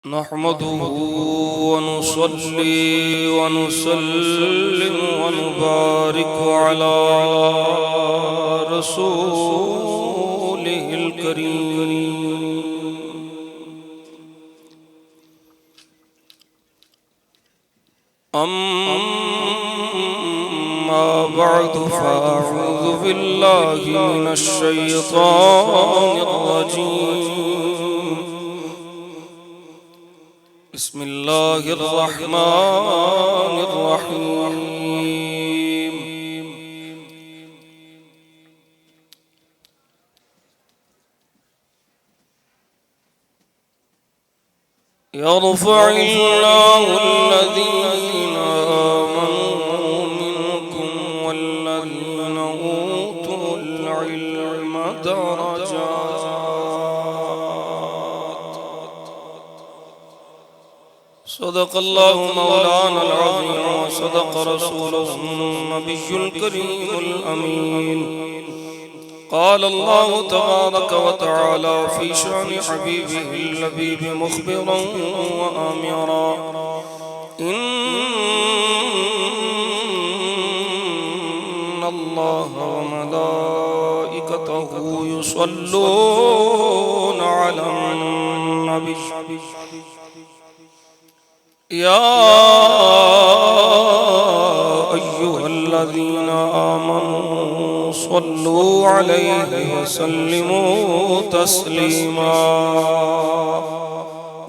नहमदुहु व नुसल्ली व नुसल्लिम व नुबारिकु अला रसूलिहिल करीम। अम्मा बअदु फ़अऊज़ु बिल्लाहि मिनश शैतानिर रजीम। बिस्मिल्लाहिर रहमानिर रहीम। यरफ़इल्लाहु अल्लज़ीना आमनू मिनकुम वल्लज़ीना ऊतुल इल्म दरजात। सदक़ल्लाहु मौलानल अज़ीम व सदक़ रसूलुहुन नबियुल करीमुल अमीन। क़ाल अल्लाहु तबारक व तआला फ़ी शानि हबीबिहिल लबीब मुख़बिरन व आमिरा। इन्नल्लाह व मलाइकतहु युसल्लूना अलन नबी या अय्युहल्लज़ीना आमनू सल्लू अलैहि व सल्लिमू तस्लीमा।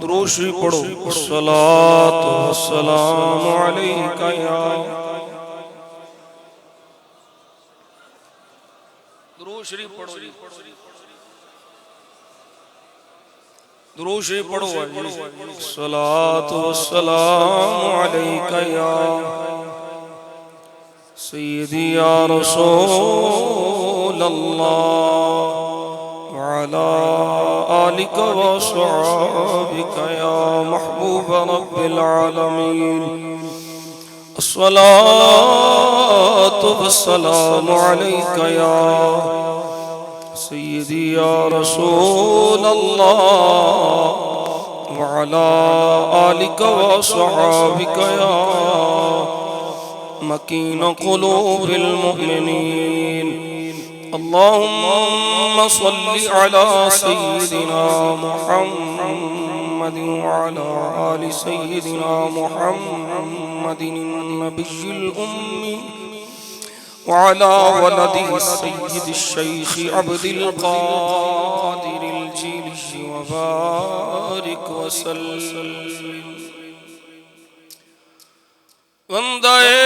दुरूद शरीफ पढ़ो। अस्सलातु वस्सलामु अलैका या। दुरूद शरीफ पढ़ो। दुरूद शरीफ पढ़ो। अस्सलातु वस्सलामु अलैका या सय्यदी या रसूल अल्लाह व अला आलिका व अस्हाबिका या महबूब रब्बिल आलमीन। अस्सलातु वस्सलामु अलैका या सय्यदी या रसूल अल्लाह व अला आलिका व अस्हाबिका या मकीन क़ुलूबिल मुमिनीन। अल्लाहुम्मा सल्लि अला सय्यिदिना मुहम्मद व अला आलि सय्यिदिना मुहम्मदिन नबिय्यिल उम्मी व अला वलदिहि सय्यिदिश शैख़ अब्दिल क़ादिरिल जीली व बारिक व सल्लिम। वंदाए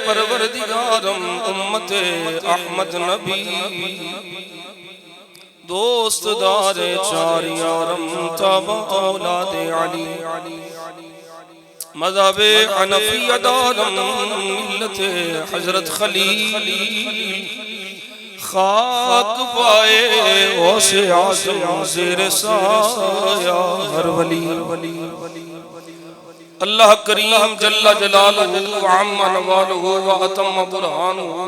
परवरदिगारम उम्मते अहमद नबी दोस्त दारे चार यारम तबा औलादे अली मज़हबे हनफिया दारम मिल्लते हजरत खलील खाक पाए गौसे आज़म ज़ेरे साया हर वली। अल्लाह करीम जल्ला जलालुहु व अम्मा नवालुहु व अतम्म बुरहानुहु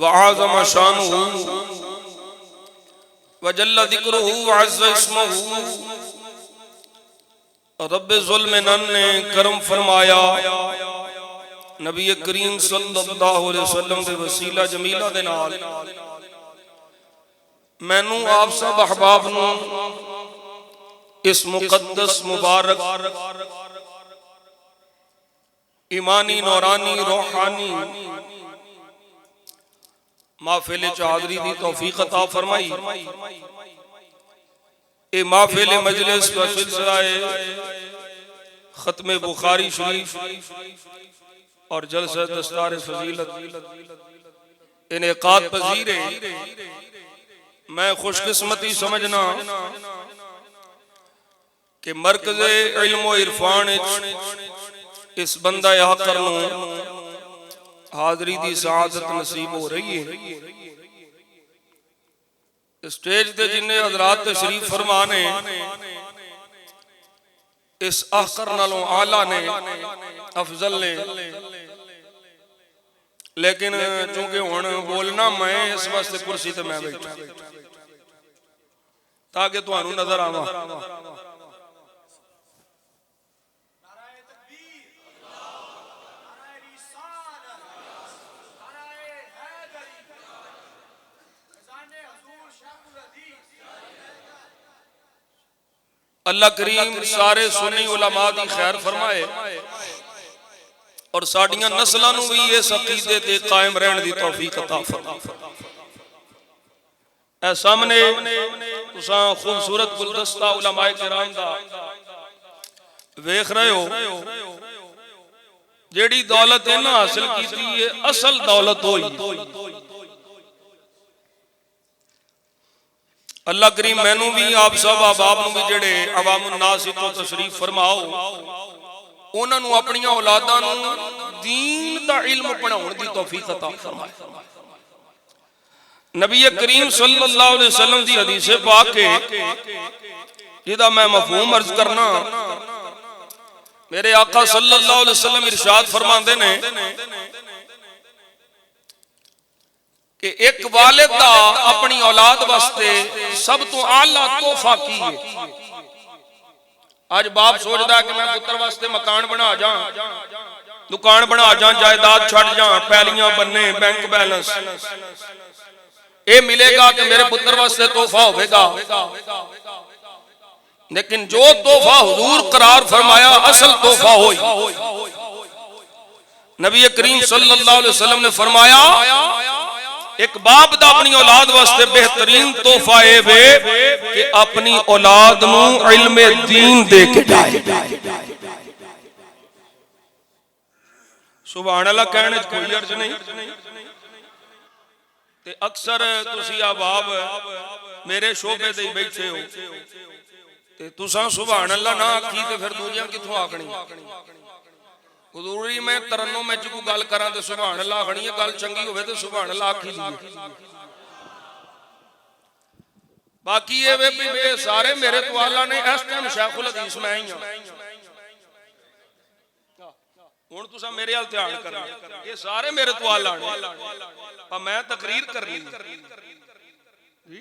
व आज़म शानुहु व जल्ला ज़िक्रुहु व अज़्ज़ इस्मुहु रब्बे ज़ुल्मन ने करम फरमाया नबी करीम सल्लल्लाहु अलैहि वसल्लम दे वसीला जमीला दे नाल मैनू आप सब अहबाब नू इस मुकद्दस मुबारक ईमानी नौरानी रूहानी महफिल हाज़री दी तौफीक अता फरमाई। ए महफिल मजलिस का सिलसिला खत्म बुखारी शरीफ और जलसा दस्तार फजीलत इनेकाद पजीर है। मैं खुशकिस्मती समझना कि मरकज़े इल्म व इरफान इस बंदा आकर हाज़री दी सआदत नसीब हो रही है। स्टेज ते जिन्ने हज़रात तशरीफ फरमा ने इस आकर नालों आला ने अफजल ने, लेकिन चूंकि हुण बोलना मैं इस वास्ते कुर्सी ते मैं बैठा ताकि तुहानू नजर आवा। अल्लाह करीम सारे सुन्नी उलमा दी खैर फरमाए और साडियां नस्लां नूं भी इस अकीदे ते कायम रहने दी तौफीक अता फरमाए। ए सामने तुसां खूबसूरत गुलदस्ता उलमाए किराम दा वेख रहे हो। जेड़ी दौलत इन्हां हासिल कीती है असल दौलत होई। अल्लाह करीम मैनू भी आप सब अहबाब नूं भी जेड़े अवामुन नास तो तशरीफ फरमाओ उन्हां नूं अपनियां औलादां नूं दीन दा इल्म पढ़ाउण दी तौफीक अता फरमाए। नबी करीम सल्लल्लाहु अलैहि वसल्लम दी हदीस पाक है जिहदा मैं मफहूम अर्ज करना। मेरे आका सल्लल्लाहु अलैहि वसल्लम इरशाद फरमांदे ने कि एक वालिद दा अपनी औलाद वास्ते सब तो आला तोहफा की है। आज बाप सोचदा कि मैं पुत्र वास्ते मकान बना जा, दुकान बना जा, जायदाद छड़ जा, पैलियां बनने, बैंक बैलेंस, ये मिलेगा कि मेरे पुत्र वास्ते तोहफा होगा। लेकिन जो तोहफा हुजूर करार फरमाया असल तोहफा होई। नबी करीम सल्लल्लाहु अलैहि वसल्लम ने फरमाया एक बाप दा अपनी औलाद वास्ते बेहतरीन तोहफा ए वे कि अपनी औलाद नूं इल्मे दीन दे के जाए। सुभान अल्लाह कहने च कोई अर्ज नहीं। ते अक्सर तुसी अहबाब मेरे शोबे ते बैठे हो ते तुसां सुभान अल्लाह ना आखी ते फिर दूजियां कित्थों आखनी। हुजूरी मैं तरन्नुम में कोई गल करा तो सुभान अल्लाह आखनी है, गल चंगी होवे तो सुभान अल्लाह आखी दी। बाकी ये वे भी सारे मेरे तो अल्लाह ने इस टाइम शेखुल हदीस मैं ही हां। हुण तुसां मेरे अल ध्यान करना, ये सारे मेरे तो अल्लाह ने पर मैं तकरीर करनी जी,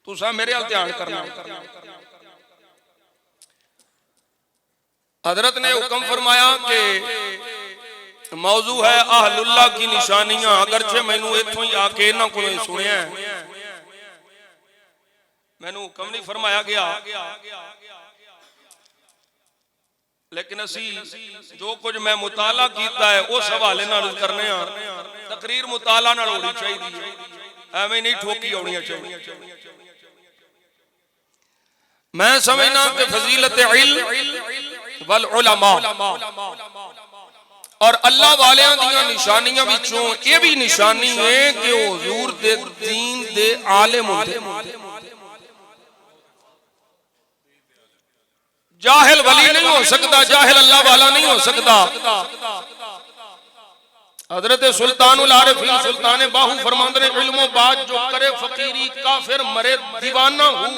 तुसां मेरे अल ध्यान करना। हजरत ने हुक्म फरमाया कि मौजू है अहलुल्लाह की निशानियां। अगरचे मैनू इत्थों ही आके इन्हां कोलों ही सुनिया, मैनू हुक्म नहीं फरमाया गया, लेकिन असी जो कुछ मैं मुताला कीता है उस हवाले नाल करने आ। तकरीर मुताला नाल होनी चाहिए, एवें नहीं ठोकी होनी चाहिए। मैं समझना कि फजीलत इल्म वल उलमा और अल्लाह वालियां दियां निशानियां विचों ये भी निशानी है कि हुजूर दे दीन दे आलिम होंदे। जाहिल वली नहीं हो सकता, जाहिल अल्लाह वाला नहीं हो सकता। हजरत सुल्तानुल आरिफीन सुल्तान बाहू फरमाते हैं इल्मो बात जो करे फकीरी काफिर मरे दीवाना हूं।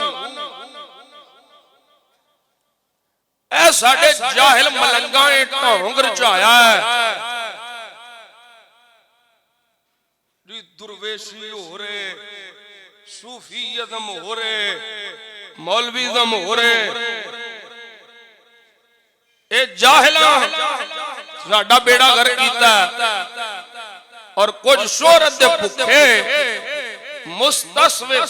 ऐ साडे जाहिल मलंगा ढोंग रचाया है जी। दुर्वेशी हो रहे, सूफीयज़म हो रहे, मौलवीज़म हो रहे। ए जाहिला साडा बेड़ा गर्क कीता और कुछ शोहरत दे भुखे मुस्तस्विफ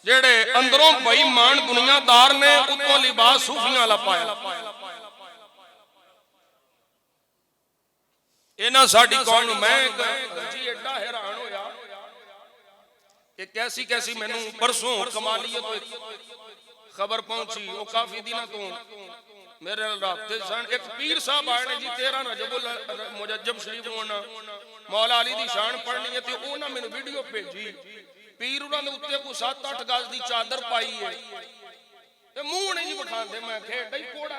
जेड़े अंदरों बेईमान दुनियादार ने उतों लिबास सूफियां वाला पाया। इन्हां साडी कौम मैं जी एडा हैरान होया कि कैसी कैसी मैनू परसों कमालियत तो खबर पहुंची। वो काफी दिनों तो मेरे राब्ते सन। एक पीर साहब आए ने जी 13 रजबुल मुजज्जब शरीफ होना मौला अली दी शान पढ़नी है, तो उन्होंने मैंने वीडियो भेजी। पीर उन्होंने उत्ते को 7-8 गज की चादर पाई है, ते मुंह नहीं विखाते। मैं खेड़ा ही कोड़ा,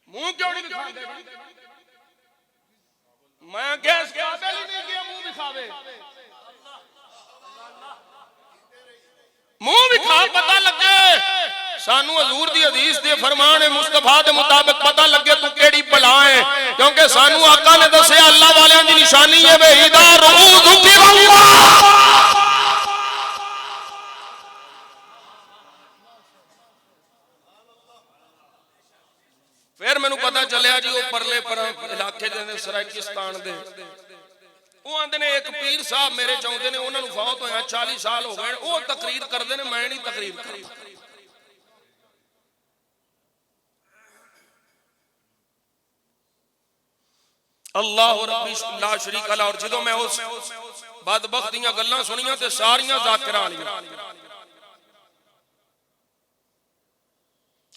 मुंह क्यों नहीं विखाते? मैं गैस काबिल ही नहीं किया मुंह विखावे। मुंह विखा पता लगे सानू हजूर दी हदीस दे फरमान मुस्तफा दे मुताबिक पता लगे तू क्योंकि सानू आका ने दसिया अल्लाह वालियां दी निशानी है वे इदा रूह फिर मैनू पता चलिया जी वो परले पर इलाके दे सराइकिस्तान दे वो आंदे ने एक पीर साहब मेरे चाहते ने उन्होंने फौत होया 40 साल हो गए वो तकरीर करते हैं मैं नहीं तकरीर करता अल्लाह रब्बी ला शरीक अला और जो मैं उस बदबख्त दी गल्लां सुनियां ते सारियां ज़ाकिरां वालियां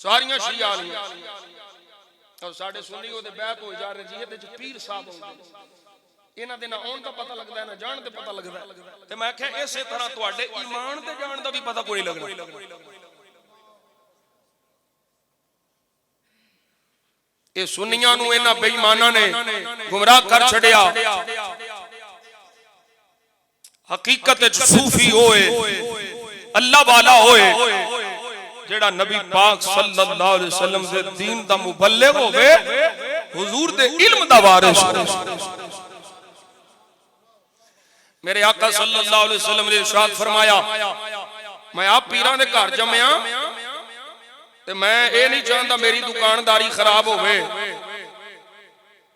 सारियां शिया वालियां और साडे सुन्नी ओदे बैत हो जा रहे जी इहदे च पीर साहब होंदे इन्हां दे ना आउण दा पता लगदा है ना जाण दे पता लगदा है ते मैं आख्या इसे तरह तुहाडे ईमान ते जाण दा भी पता कोई लगदा ये सुन्नियां नू इन्हां बेईमानां ने गुमराह कर छड़िया हकीकत विच सूफी होए अल्लाह वाला होए जेड़ा नबी पाक सल्लल्लाहु अलैहि वसल्लम दे दीन दा मुबल्लिग होवे हुजूर दे इल्म दा वारिस मेरे आका सल्लल्लाहु अलैहि वसल्लम ने इरशाद फरमाया मैं आप पीरां दे घर जम्मिया ते मैं ये नहीं चाहता मेरी दुकानदारी खराब होवे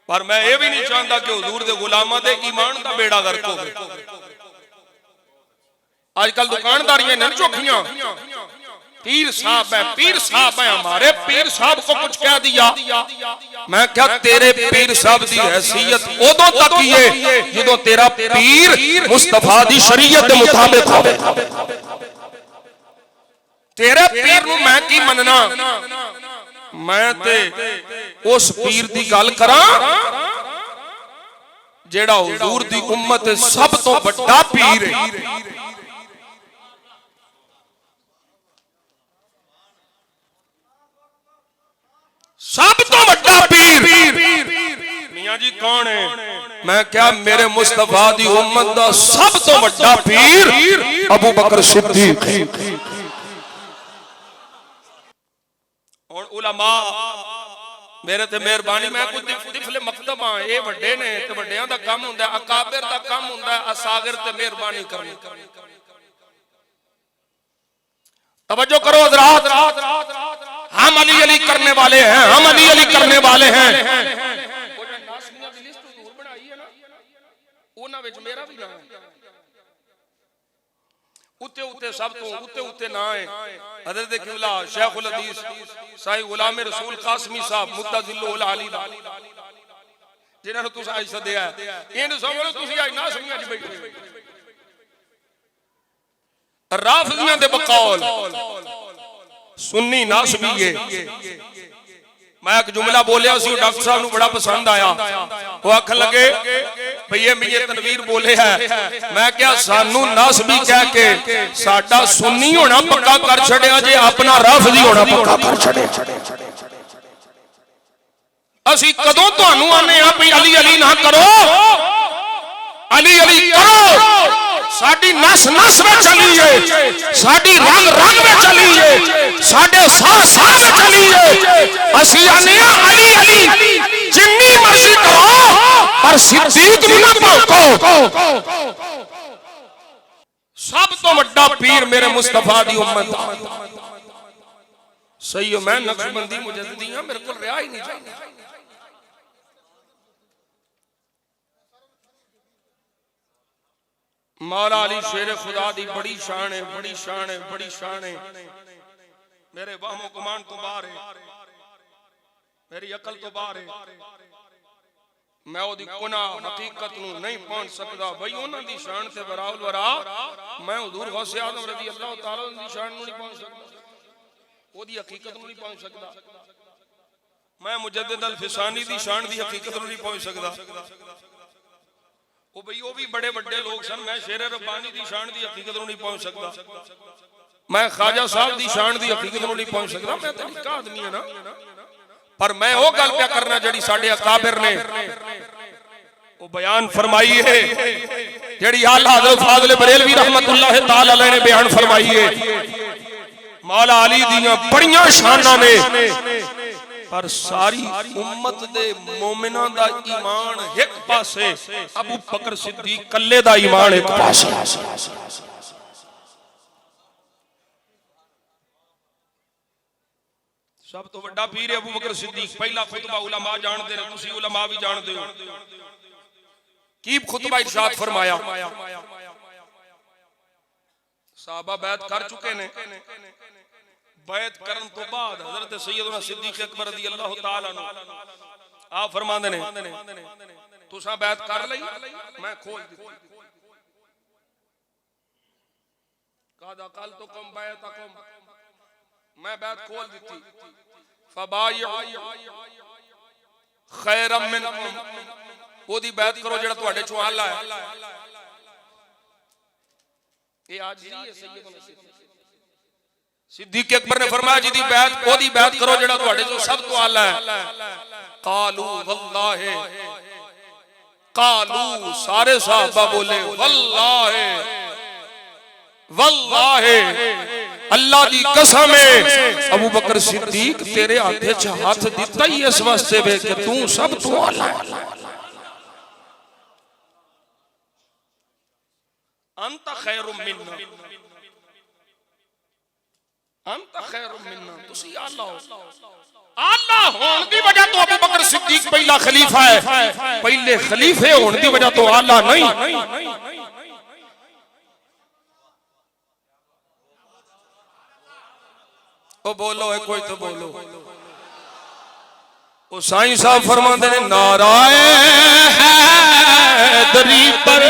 पर मैं ये भी नहीं चाहता कि हुजूर दे गुलामां दे ईमान दा बेड़ा गर्क होवे आजकल दुकानदारियां न चौखियां पीर साहब है हमारे पीर साहब को कुछ कह दिया मैं क्या तेरे पीर साहब दी हैसियत उदों तक ही है जदों तेरा पीर मुस्तफा दी शरीयत दे मुताबिक होवे तेरे पीर नू मैं की मनना मैं ते उस पीर दी गल करा जेड़ा हुजूर दी उम्मत सब तो बड़ा पीर है सब तो बड़ा पीर मियां जी कौन है मैं क्या मेरे मुस्तफा दी उम्मत दा सब तो बड़ा पीर अबू बकर सिद्दीक और उलमा मेरे ते मेहरबानी मैं कोई तिफले मकतब हां ये वड्डे ने ते वड्डियां दा काम हुंदा है अकाबिर दा काम हुंदा है असागिर ते मेहरबानी करनी तवज्जो करो हज़रात हम अली अली करने वाले हैं हम अली अली करने वाले हैं वो जो नासनियां दी लिस्ट हुजूर बनाई है ना उन्हां विच मेरा भी नाम है उते उते सब तो उते उते ना है हजरत किबला शेखुल हदीस साईं गुलाम रसूल कासमी साहब मुत्तज़िलुल आली दा जिन्हां नु तुसां अज सदिया इहनु समझो तुसीं अज ना समझिया च बैठे राफिदियां दे बकौल सुन्नी नासबी है मैं एक जुमला बोलिया सी डॉक्टर साहब नु बड़ा पसंद आया वो आखन लगे भई ये मियां तनवीर बोले है मैं क्या सानू नासबी कह के साडा सुन्नी होना पक्का कर छड़िया जे अपना राफिदी होना पक्का कर छड़िया असी कदों तुहानू आने आ भई अली अली ना करो अली अली करो साडी नस नस में चली है साडी रंग रंग में चली है साडे साह साह में चली है असी आने अली अली जिन्नी मर्जी करो पर सिद्दीक ना भौंको सब तो बड़ा पीर मेरे मुस्तफा दी उम्मत सही है मैं नक्शबंदी मुजद्दिदी हां मेरे को रिया ही नहीं चाहिए मौला अली शेर खुदा दी बड़ी शान है बड़ी शान है बड़ी शान है मेरे वहमो गुमान तो बाहर है मेरी अकल तो बाहर है मैं ओदी कुना हकीकत नु नहीं पहुंच सकदा भाई उन्हां दी शान ते बराउल वरा मैं हुजूर गौसे आजम रजी अल्लाह तआला दी शान नु नहीं पहुंच सकदा ओदी हकीकत नु नहीं पहुंच सकदा मैं मुजद्दिद अल फिसानी दी शान दी हकीकत नु नहीं पहुंच सकदा ओ भाई वो भी बड़े बड़े लोग सन मैं शेर रब्बानी दी शान दी हकीकत नु नहीं पहुंच सकदा मैं ख्वाजा साहब दी शान दी हकीकत नु नहीं पहुंच सकदा मैं तो निका आदमी है ना पर मैं वो गल क्या करना जड़ी साडे अकाबिर ने वो बयान फरमाई है जेड़ी आला हज़रत फाज़िल बरेलवी रहमतुल्लाह तआला अलैह ने बयान फरमाई है मौला अली दी बड़ियां शानां ने पर सारी उम्मत दे मोमिनां दा ईमान एक पासे, अबू बकर सिद्दीक कल्ले दा ईमान एक पासे। सब तो बड़ा पीर है अबू बकर सिद्दीक। पहला खुतबा उलमा जानते हैं, तुसी उलमा भी जानते हो। की खुतबा इरशाद फरमाया, साहबा बैत कर चुके ने, बैत करन तो बाद हजरत सैयदना सिद्दीक अकबर रज़ी अल्लाह तआला अन्हु आप फरमांदे ने तुसा बैत कर लई, मैं खोल दी कादा कल तो कम बैतकुम, मैं बैत खोल दी थी। फबायु खैरम मिनकुम, ओदी बैत करो जेड़ा तुहाडे चों आला है। ये आज ही है सैयदना सिद्दीक अकबर ने फरमाया जी दी बैत, ओदी बैत करो जेड़ा तुहाडे चों सब तो आला है। कालू वल्लाहि, कालू सारे साहबा बोले वल्लाहि वल्लाहि, अल्लाह दी कसम है अबू बकर सिद्दीक तेरे हाथे च हाथ दिता ही इस वास्ते वे कि तू सब तो आला है। अंत खैरुम मिन्ना, अंत खैरुम मिन्ना, तुसी आला हो। आला होने दी वजह तो अबू बकर सिद्दीक पहला खलीफा है, पहले खलीफे होने दी वजह तो आला नहीं। ओ बोलो है कोई तो बोलो। ओ साईं साहब फरमाते ने नाराए हैदरी पर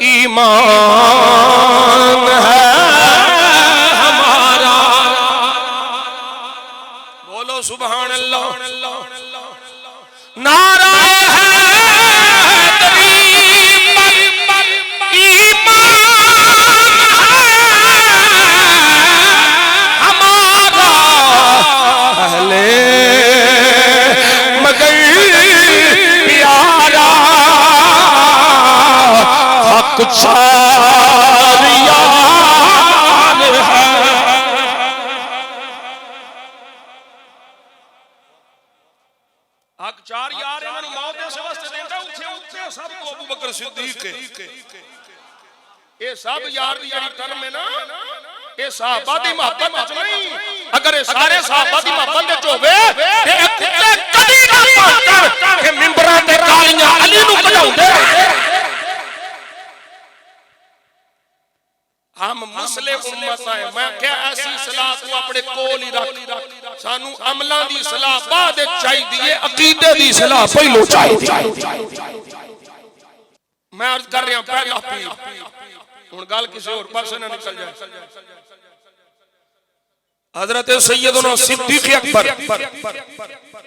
ईमान है हमारा, बोलो सुभान अल्लाह। नाराए हैदरी पर ईमान मगर प्यारा हक यार है। हक चार यार इन्होंने मौत इस वास्ते देंदा उठे उठे सब को अबू बकर सिद्दीक है। ये सब यार दी जड़ी टर्म है ना, ये साहबा दी मोहब्बत विच नहीं। अगर ये सारे साहबा दी मोहब्बत विच होवे ते कुत्ते कदी ना पाकर के मिंबरां ते गालियां अली नूं कढाउंदे। हम मुस्लिम उम्मत है, मैं क्या ऐसी सलाह तू अपने कोल ही रख, सानू अमलां दी सलाह बाद विच चाहिदी है, अकीदे दी सलाह पहलो चाहिदी। मैं अर्ज कर रहा पहला पीर, हुण गल किसी और पासे ना निकल जाए। हजरत सैयदना सिद्दीक अकबर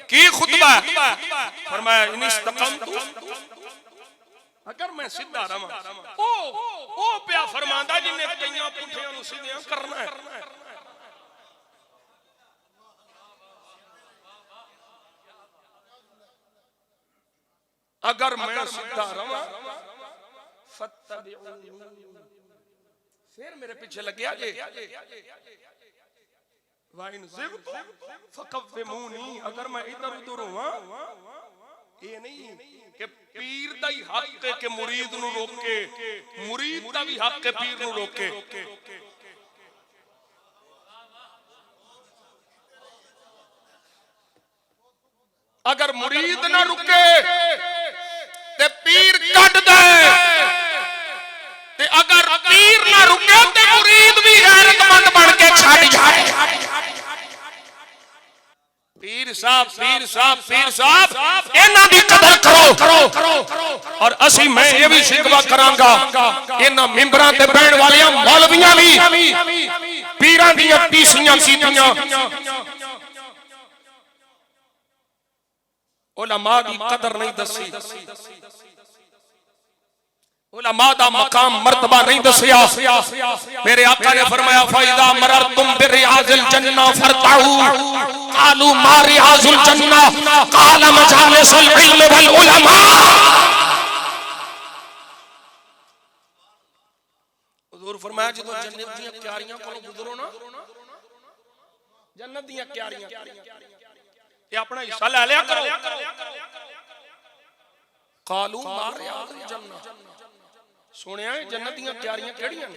की खुतबा फरमाया इन इस्तक़मतु, अगर मैं सीधा रहां ओ प्या फरमांदा जिन्ने कईयां पुठियां नु सीधियां करना है। अगर मैं सीधा रहां फत्तबिऊनी, फिर मेरे पीछे लग गया जे। वाइन ज़िग़्तु फ़क़व्विमूनी, अगर मैं इधर उधर हुआ ये नहीं कि पीर दा ही हक है कि मुरीद नु रोके, मुरीद दा भी हक है पीर नु रोके। अगर मुरीद ना रुके ते पीर कट दे, ते अगर पीर ना रुके ते मुरीद भी गैरतमंद बन के छड़ जाए। पीर साहब पीर साहब पीर साहब इन्हां दी कदर करो। और असी मैं ये भी शिकवा करांगा इन्हां मिंबरां ते बैण वालियां मौलवियां भी पीरां दी तीसियां कीतियां, उलमा दी कदर नहीं दसी, उलमा दा मकाम मर्तबा नहीं दसिया। मेरे आका ने फरमाया फइज़ा मररतुम बिरियाज़िल जन्ना फरताऊ, कालू मा रियाज़ुल जन्ना, काल मजालिसुल इल्म वल उलमा। हुजूर फरमाया जो जन्नत दी क्यारियां कोलों गुजरो ना, जन्नत दी क्यारियां ये अपना हिस्सा ले लिया करो। कालू मारिया जन्नत, सुनिया जन्नत दी क्यारियां केड़ियां ने,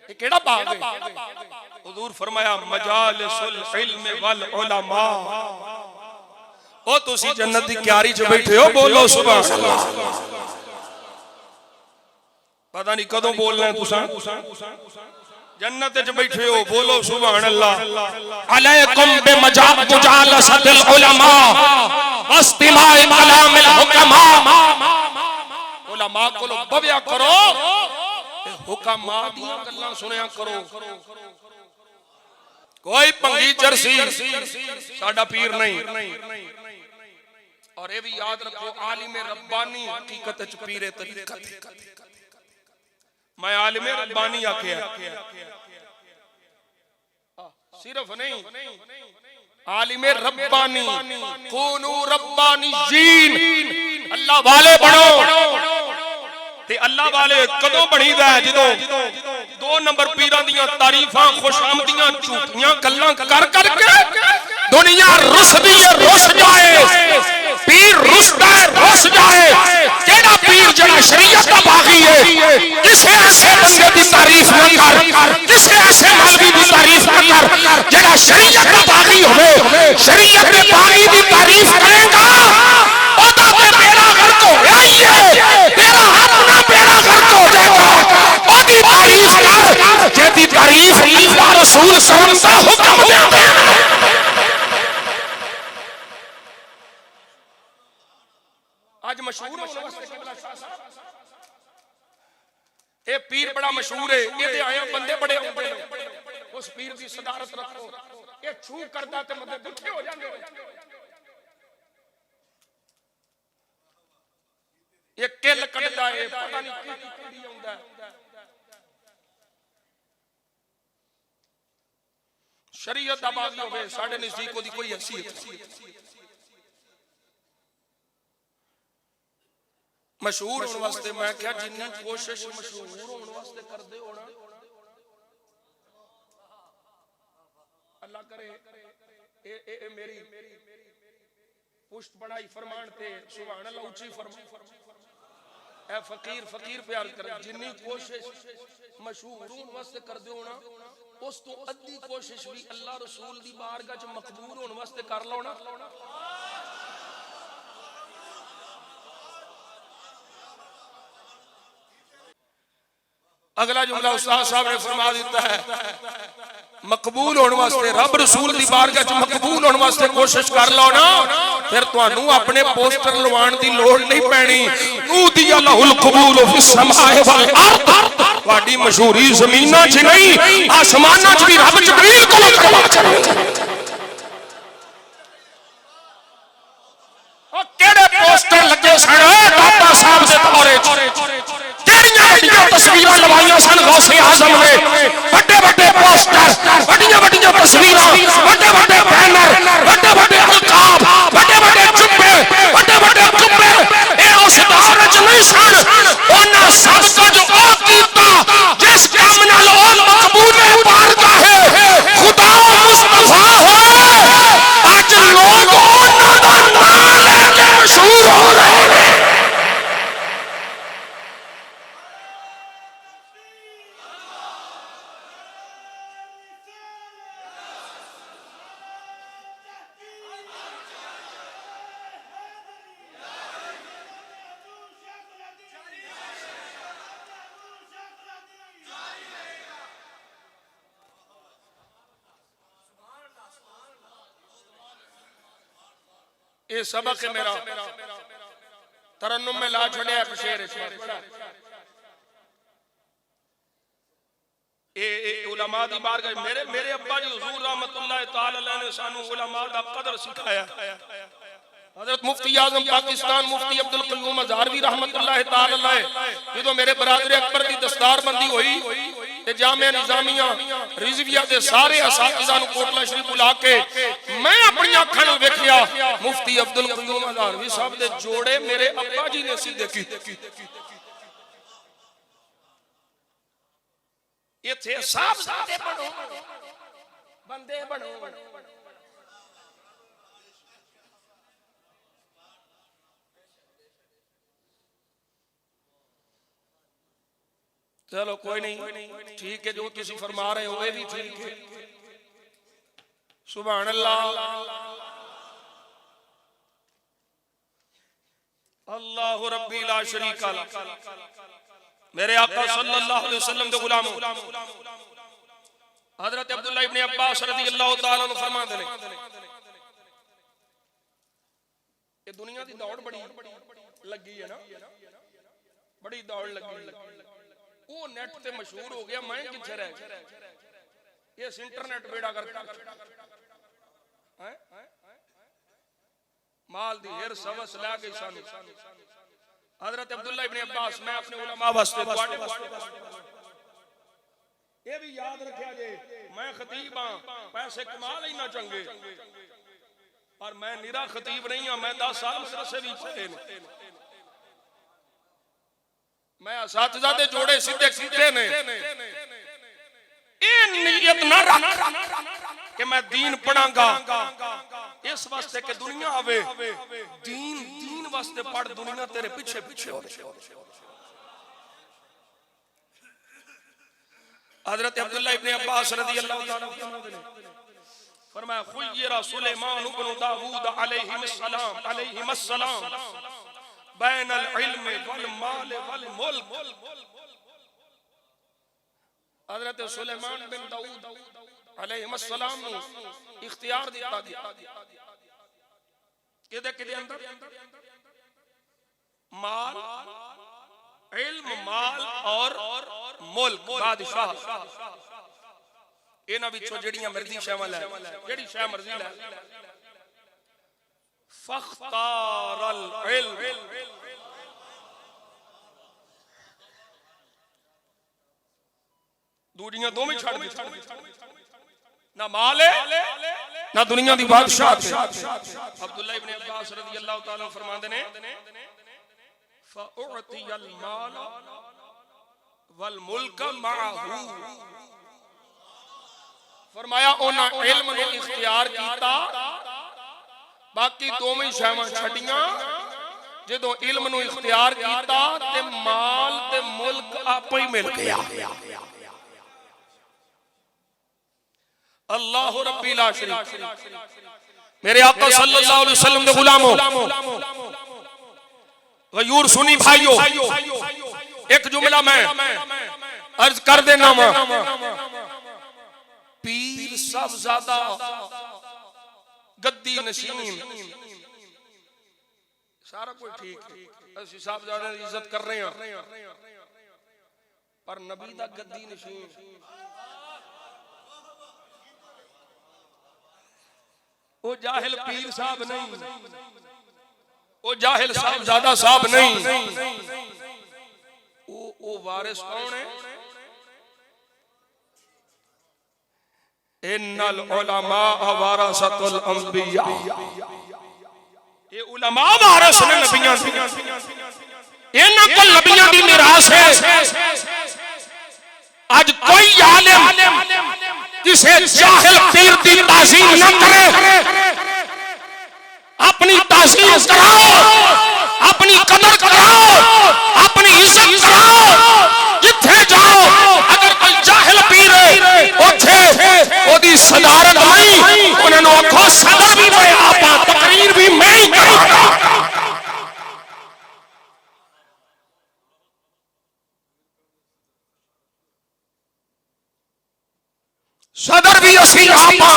ये केड़ा बाग है? हुजूर फरमाया मजालिसुल इल्म वल उलमा। ओ तुसी जन्नत दी क्यारी च बैठे हो, बोलो सुभान अल्लाह। पता नहीं कदों बोलना है तुसा, जन्नत च बैठे हो, बोलो सुभान अल्लाह। अलैकुम बिमुजालसतिल उलमा वस्तिमाइ कलामिल हुकमा। उलमा कोलो बव्या करो, हुकमा दी गल्लां सुनिया करो। कोई भंगी चरसी साडा पीर नहीं। और ये भी याद रखो, आलिम रब्बानी हकीकत च पीरे तरीकत। मैं आलिम रब्बानी आख्या सिर्फ नहीं, आलिम रब्बानी, कूनू रब्बानीयीन, अल्लाह वाले बनो। ते अल्लाह वाले कदों बनीदा है? जदों दो नंबर पीरां दियां तारीफां खुशामदियां झूठियां गल्लां कर करके दुनिया रुसदी है, रुस जाए। पीर रुसदा है, रुस जाए। केड़ा पीर जेड़ा शरीयत दा बागी है, किसे ऐसे बंदे दी तारीफ ना कर, किसे ऐसे मौलवी दी तारीफ ना कर जेड़ा शरीयत दा बागी होवे। शरीयत दे बागी दी तारीफ करेगा ओदा ते बेड़ा गर्क हो गया ही है, तेरा अपना बेड़ा गर्क हो जाएगा। ओदी तारीफ कर जेदी तारीफ अल्लाह रसूल सल्लल्लाहु अलैहि वसल्लम दा हुक्म देंदे। आज मशहूर होने वास्ते किबला शाह साहब, ये पीर बड़ा मशहूर है, ये आए बंदे बड़े होंदे ने। उस पीर दी सदारत रखो, ये छू करदा ते मतलब दुखे हो जांदे। ये किल कटदा है, पता नहीं की कीड़ी आउंदा है। शरीयत दा बागी होवे, साडे नजदीक ओदी कोई हैसियत नहीं। मशहूर होने वास्ते मैं क्या जिन्नी कोशिश मशहूर होने वास्ते करदे हो ना, अल्लाह करे ए मेरी पुष्ट बढ़ाई फरमान ते सुभान अल्लाह ऊंची फरमान। ए फकीर फकीर प्यार करे, जिन्नी कोशिश मशहूर होने वास्ते करदे हो ना, उस तो अद्धी कोशिश भी अल्लाह रसूल दी बारगाह च मकबूल होने वास्ते कर लो ना। अगला जुमला उस्ताद साहब ने फरमा दिता है, मकबूल होने वास्ते रब रसूल दी बारगाह च मकबूल होने वास्ते कोशिश कर लो ना, फिर तुहानू अपने पोस्टर लवाण दी लोड़ नहीं पैनी। ऊदिया लहुल कबूल फिस समाए वल अर्द, तुहाडी मशहूरी ज़मीनां च नहीं आसमानां च भी रब जबरील को करवा छड़े। ओ केड़े पोस्टर लगे सन दाता साहब दे दौरे च, तस्वीर लवाइया सन गौसे आजम ने, बड़े बड़े पोस्टर, बड़िया बड़िया तस्वीर, बड़े बड़े बैनर, बड़े बड़े अलकाब, बड़े बड़े जुब्बे, बड़े बड़े कुब्बे, ये उस दौर च नहीं सन। उन्हें सबका जो कीता जिस काम नाल ओ मकबूल बारगाह है खुदा मुस्तफा है, आज लोग उन्हां दा नाम लेके मशहूर हो रहे हैं। ये सबक है मेरा, तरन्नुम में ला छड़े एक शेर ए उलमा दी बारगाह। मेरे अब्बा जी हुजूर रहमतुल्लाह तआला अलैह ने सानू उलमा दा कदर सिखाया। हजरत मुफ्ती आजम पाकिस्तान मुफ्ती अब्दुल कयूम अज़हरवी रहमतुल्लाह तआला अलैह जो मेरे बरादर अकबर दी दस्तारबंदी हुई ते जामिया निजामिया रिजविया दे सारे असातिज़ा नु कोटला शरीफ बुला के मैं अपनी अखां नाल वेखिया मुफ्ती अब्दुल कयूम अज़हरवी साहब दे जोड़े मेरे अब्बा जी ने सीधे कीते। इत्थे साहबजादे बनो, बंदे बनो। चलो कोई नहीं, ठीक है, जो तुसी फरमा रहे हो भी ठीक है। सुभान अल्लाह, अल्लाह रब्बी ला शरीका ला। मेरे आका सल्लल्लाहु अलैहि वसल्लम के गुलामों, हजरत अब्दुल्ला इब्ने अब्बास रज़ियल्लाहु ताला अन्हु फरमाते हैं, ये दुनिया की दौड़ बड़ी लगी है ना, बड़ी दौड़ लगी। वो नेट ते मशहूर हो गया, मैं किथे रह गया। ये इंटरनेट बेड़ा करता है, माल दी हेर सवस ला गई सानू। हजरत अब्दुल्ला इब्ने अब्बास, मैं अपने उलमा वास्ते ये भी याद रखिया जे, मैं खतीब हां, पैसे कमा लेना चंगे, और मैं निरा खतीब नहीं हां, मैं 10 साल मदरसे भी पढ़े ने, मैं असातिज़ादे जोड़े सीधे सीधे ने। ये नियत ना रख कि मैं दीन पढ़ांगा इस वास्ते कि दुनिया आवे, दीन वास्ते पढ़, दुनिया तेरे पीछे पीछे हो रही। हजरत अब्दुल्ला इब्ने अब्बास रज़ियल्लाहु ताला फरमाया, खुय्यरा सुलेमान इब्न दाऊद अलैहिस्सलाम बैनल इल्म वल माल वल मुल्क। हजरत सुलेमान बिन दाऊद अलैहिस्सलाम को इख्तियार दिता गया किदे अंदर, माल, इल्म, माल और मुल्क, बादशाह। इन्हां विचों जड़ियां मर्जी शामिल है, जेड़ी शाह मर्जी ले। फख्तारल इल्म, दुनिया दोवें छड़ दी, ना माल है ना दुनिया दी बादशाह। अब्दुल्ला इब्ने अब्बास रज़ियल्लाहु ताला फरमाते ने, फउतियल माल वल मुल्क माहू। फरमाया उन्हां इल्म नु इख्तियार कीता, बाकी दोवें शैवां छड़ियां। जदों इल्म नु इख्तियार कीता ते माल ते मुल्क आपे ही मिल गया। अल्लाह रब्बी ला शरीक। मेरे आका सल्लल्लाहु अलैहि वसल्लम के गुलामों, गयूर सुनी भाइयों, एक जुमला मैं अर्ज कर देना, पीर सब ज्यादा गद्दी नशीन, सारा कुछ ठीक है, असि सब ज्यादा इज्जत कर रहे हैं, पर नबी दा गद्दी नशीन वो जाहिल पीर साहब नहीं, वो जाहिल साहब ज्यादा साहब नहीं, वो वारिस कौन है? इन्नल उलमा वरसतुल अंबिया। ये उलमा वारिस ने नबियां दी, इन्हां को नबियां दी मिरास है। आज कोई आलिम जिसे जाहिल पीर की ताज़ीम न करे, अपनी ताज़ीम कराओ, अपनी कदर कराओ, अपनी इज्जत कराओ। जिथे जाओ अगर कोई जाहिल पीर है उथे ओदी सदारत नहीं, उन्होंने आखो सदर भी मैं आपा, तकरीर भी मैं ही करांगा। सदर भी असी आपा,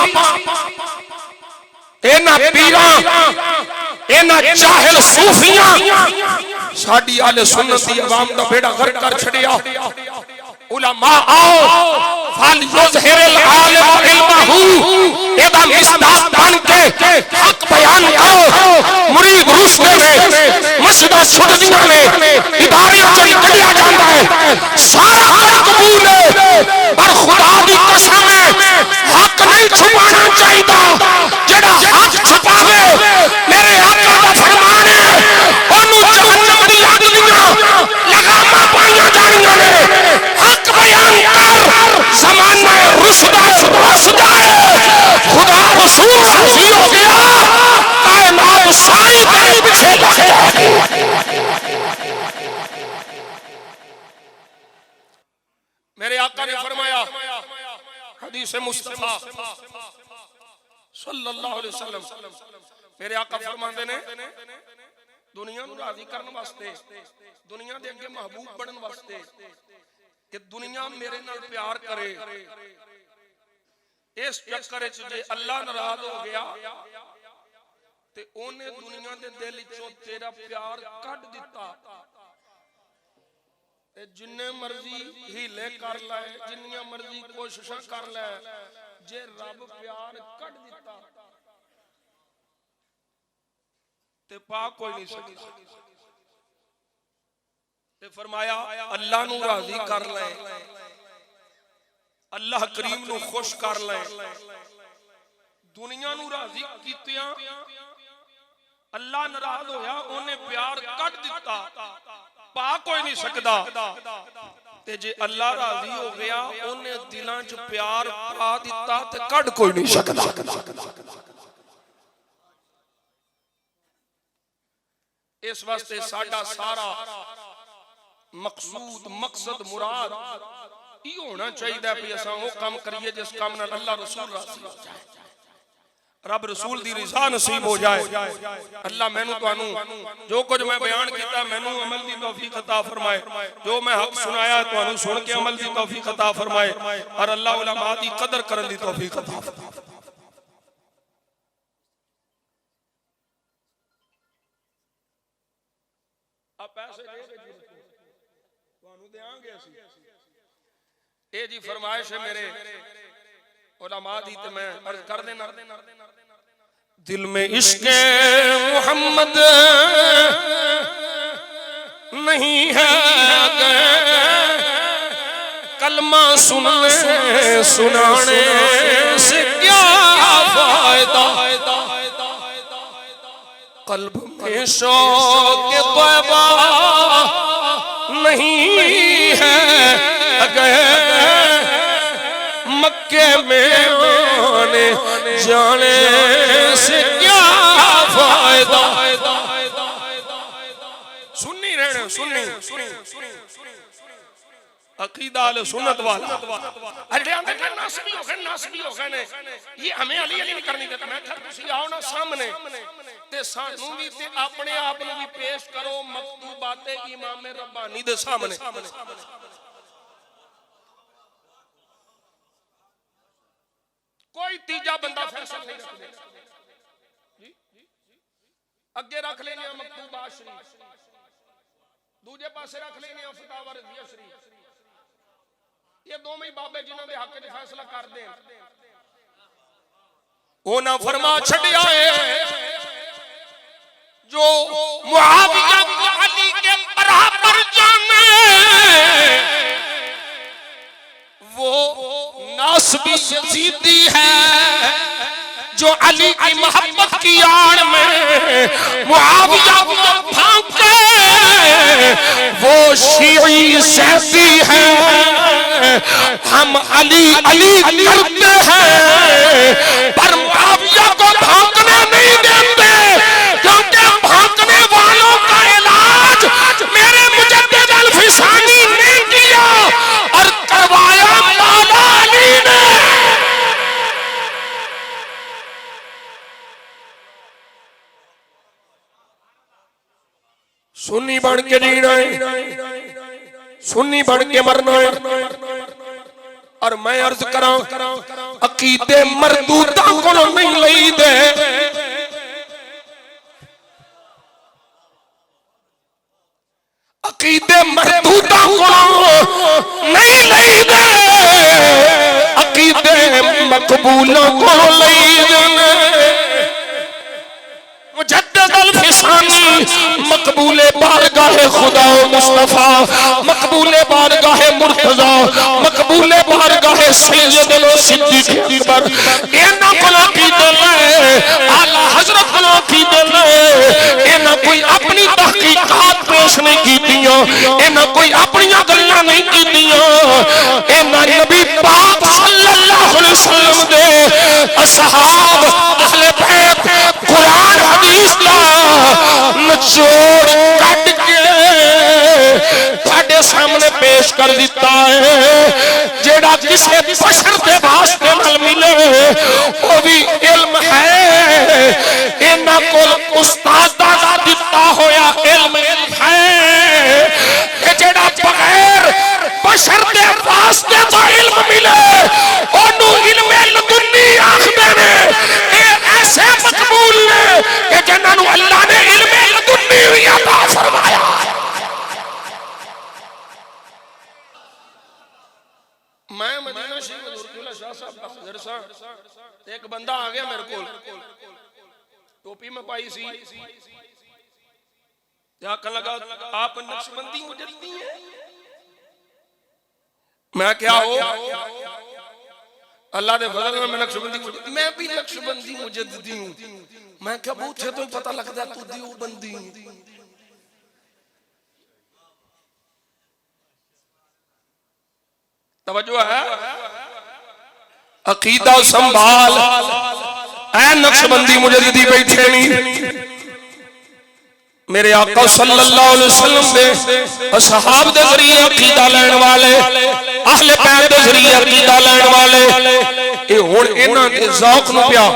इन्हां पीरां, इन्हां जाहिल सूफियां साडी आले सुन्नत दी अवाम दा बेड़ा गर्क कर छड़िया। उलमा आओ, फल युज़हिरुल आलिम इल्महू, एदा मिसदाक बन के हक बयान करो। मुरीद रुसते ने, मस्जिदां छुटदियां ने, इदारियां चों कढिया जांदा है, सारा कुछ कबूल है, पर खुदा दी कसम है हक नहीं छुपाना चाहिए। जेड़ा हक छुपावे, मेरे आका दा फरमान है, ओनू जहन्नम दी अगलियां लगामां पाईयां जाणियां ने। हक बयान कर, ज़माना रुसदा रुस जाए, खुदा रसूल राज़ी हो गया, कायनात हदीस मुस्तफा सल्लल्लाहु अलैहि वसल्लम मेरे आका फरमाते ने दुनिया नूं राजी करने वास्ते दुनिया दे अगे महबूब बनने वास्ते कि दुनिया मेरे नाल प्यार करे इस चक्कर च जे अल्लाह नाराज हो गया ते ओने दुनिया दे दिल विचों तेरा प्यार कढ दिता ते जिन्ने मर्जी हीले कर ले जिन्नियां मर्जी कोशिशां कर ले जे रब प्यार कढ दिता ते पा कोई नहीं सकता ते फरमाया अल्लाह नू राजी कर ले अल्लाह करीम नू खुश कर ले दुनिया नू राजी कीतियां अल्लाह नाराज होया ओने प्यार कट दिता पा कोई नहीं सकदा ते जे अल्लाह राजी हो गया ओने दिलां च प्यार पा दिता ते कट कोई नहीं सकदा इस वास्ते साडा सारा मकसूद मकसद मुराद ये होना चाहिए भी असां वो काम करिए जिस काम नाल अल्लाह रसूल राजी हो जाए रब रसूल दी रिज़ा नसीब हो जाए अल्लाह मैनू तुहानू जो कुछ मैं बयान किया मैनू अमल दी तौफीक अता फरमाए जो मैं हक सुनाया तुहानू सुन के अमल दी तौफीक अता फरमाए और अल्लाह उलमा दी कदर करन दी तौफीक अता फरमाए आ पैसे दे के तुहानू देंगे असी ए जी फरमाइश है मेरे उलमा दी ते मैं अर्ज कर देना दिल में इश्क मोहम्मद नहीं है कलमा सुनने सुनाने से क्या फायदा कल्ब में शौक तौबा नहीं है अगर मक्के में आने जाने से क्या फायदा सुन्नी रहना सुन्नी अकीदा अल सुन्नत वाला अरे नासबी हो गए ने ये हमें अली अली नहीं करनी देता मैं फिर तुसी आओ ना सामने ते सानू भी ते अपने आप नु भी पेश करो मकतूबाते इमाम रब्बानी दे सामने कोई तीजा बंदा फैसला नहीं रख दे अगे रख लेने मकतूबा शरीफ दूजे पासे रख लेने फतावा रज़िया शरीफ ये दो में बाबे जिन्हां दे हक च फैसला कर दें ओ ना फरमा छड्या है जो मुआविया को अली के बराबर जाने वो नासबी यजीदी है जो अली की मोहब्बत की आड़ में मुआविया को भांके वो शीई सैदी है हम अली अली करते हैं पर मुआविया को भांकने नहीं देते क्योंकि भांकने वालों का इलाज मेरे मुजद्दिद अल-फिसानी ने किया और करवाया मौला अली ने सुन्नी बन के जीना है सुन्नी बन के मरना है और मैं अर्ज करा अकीदे मरदूदा को नहीं लई दे अकीदे मरदूदा को नहीं लई दे अकीदे मकबूलों को लई दे मुजद्दिद अल-फिसानी मकबूले बारगाहे खुदा मुस्तफा मकबूले बारगाहे मुर्तजा मकबूले बारगाहे सैयद सिद्दीक अकबर इना कोला की दिल आला हजरत कोला की दिल इना कोई अपनी तहकीकात पेश नहीं कीतियां इना कोई अपनी गल्लां नहीं कीतियां इना नबी पाक सल्लल्लाहु अलैहि वसल्लम दे असहाब अहले बैत कुरान हदीस का निचोड़ कट के सामने पेश कर दिता है जेड़ा किसी बशर के वास्ते एक बंदा आ गया मेरे को, टोपी में पाई सी, आखन लगा आप नक्शबंदी मुजद्दी हैं। मैं क्या हो, अल्लाह दे फजल में मैं नक्शबंदी मुजद्दी, मैं भी नक्शबंदी मुजद्दी हूं। मैं क्या पूछे तो पता लगता तू देवबंदी। तवज्जो है, अकीदा संभाल, ऐ नक्शबंदी मुजद्दी बैठे नहीं। मेरे आका सल्लल्लाहु अलैहि वसल्लम दे असहाब दे जरिए अकीदा लैण वाले, अहले बैत दे जरिए अकीदा लैण वाले, ए हुण इन्हां दे ज़ौक़ नूं पिया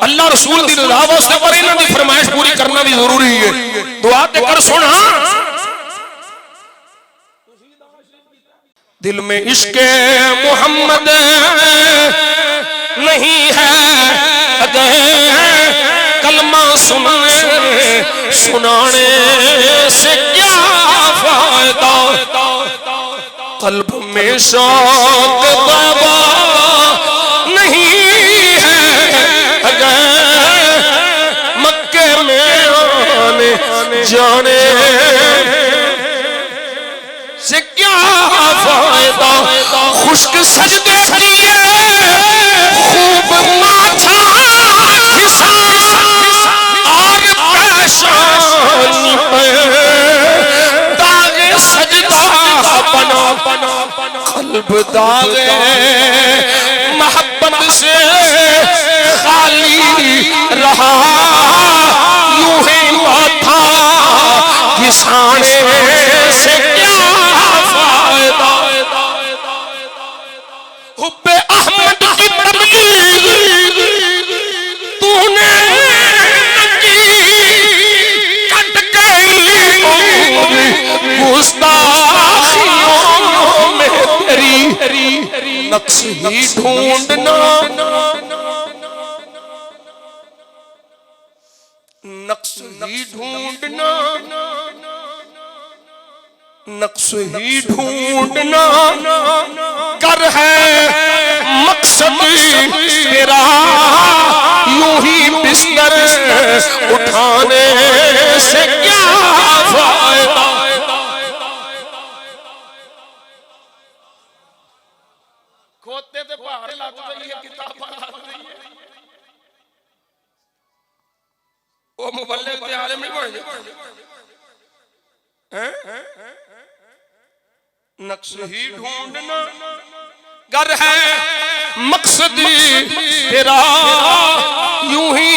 अल्लाह रसूल दी रज़ा वास्ते पर इन्हां दी फरमाइश पूरी करना भी जरूरी है। दुआ ते कर सुन, दिल में इश्क़े मोहम्मद नहीं है अगर कलमा सुनाने से क्या फायदा, कल्ब में शौक बाबा नहीं है अगर मक्के में आने जाने से क्या फायदा। खुश्क सजदे किए खूब माथा खिसा और पेशानी पे दागे सजदा बना, कल्ब दागे मोहब्बत से खाली रहा, यूं ही माथा घिसाने से क्या फायदा। हुब्बे अहमद की तबलीग तूने की, कट गई गुस्ताखियों में तेरी, नक्श ही ढूंढना, नक्श ही ढूंढना, नक्श ही ढूंढना कर है मकसद तेरा, यूं ही बिस्तर उठाने से क्या फायदा। खोते ते पहाड़ लग गई है, किताबां लग गई है, वो मुबल्लिग ते आलिम नहीं बन जाते हैं। नक्श ही ढूंढना गर है मकसद तेरा, यूं ही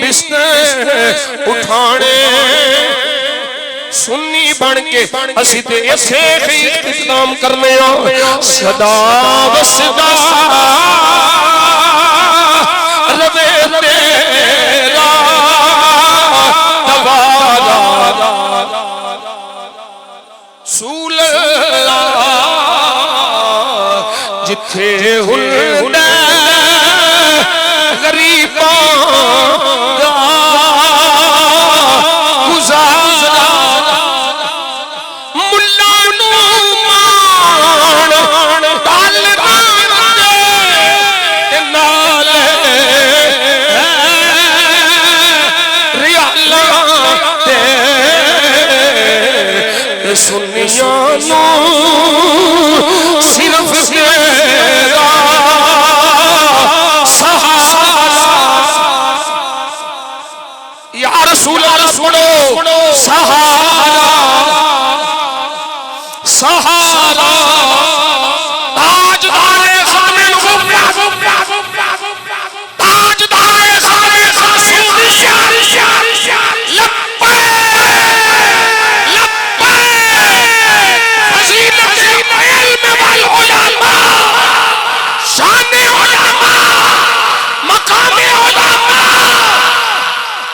बिस्तर उठाने। सुन्नी बन के असी ते इसे इख्तिताम करने सदा वसदा रवे तेरा तवाला सूल जिथे हुंदा गरीबां दा गुजारा, मुल्ला नूं मान डाल दे नाल रियाला ते सुन्नियां नूं सिर्फ तेरा सहारा। या रसूल अल्लाह पढ़ो, सहारा सहारा